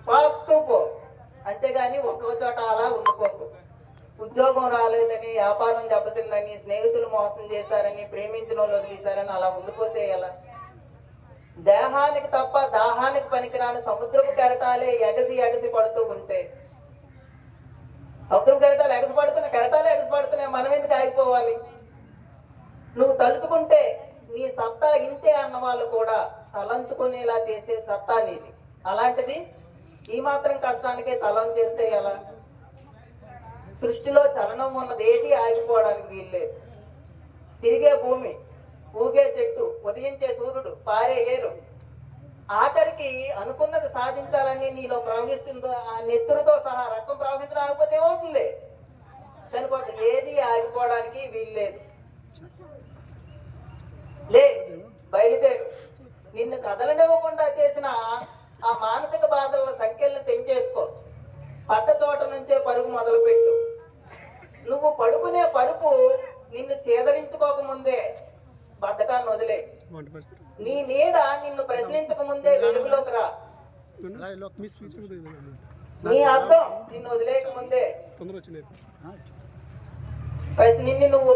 పాక్తూ పో, అంతేగాని ఒక్క చోట అలా ఉండిపోకు. ఉద్యోగం రాలేదని, వ్యాపారం దెబ్బతిందని, స్నేహితులు మోసం చేశారని, ప్రేమించిన వాళ్ళు వదిలేశారని అలా ఉండిపోతే ఎలా? దేహానికి తప్ప దాహానికి పనికిరాని సముద్రపు కెరటాలే ఎగసి ఎగసి పడుతూ ఉంటే, సముద్రపు కెరటాలు కెరటాలే ఎగసి పడుతున్నాయి, మనం ఎందుకు ఆగిపోవాలి? నువ్వు తలుచుకుంటే నీ సత్తా ఇంతే అన్న వాళ్ళు కూడా తలంచుకునేలా చేసే సత్తా నీది. అలాంటిది ఈ మాత్రం కష్టానికే తలం చేస్తే ఎలా? సృష్టిలో చలనం ఉన్నది ఏది ఆగిపోవడానికి వీల్లేదు. తిరిగే భూమి, ఊగే చెట్టు, ఉదయించే సూర్యుడు, పారే ఏరు, ఆఖరికి అనుకున్నది సాధించాలని నీలో ప్రవహిస్తుందో ఆ నెత్తురుతో సహా రక్తం ప్రవహించడం ఆగిపోతే ఏమవుతుంది? చనిపోతుంది. ఏది ఆగిపోవడానికి వీల్లేదు. లే, బయలుదేరు. నిన్ను కదలనివ్వకుండా చేసిన ఆ మానసిక బాధల సంఖ్యలను తెంచేసుకో. పడ్డ చోట నుంచే పరుగు మొదలుపెట్టు. నువ్వు పడుకునే పరుపు నిన్ను చేదరించుకోక ముందే బద్ధకాన్ని వదిలే. నీ నీడ నిన్ను ప్రశ్నించక ముందే వెలుగులోకి రా. నీ అర్థం నిన్ను వదిలేక ముందే నిన్ను నువ్వు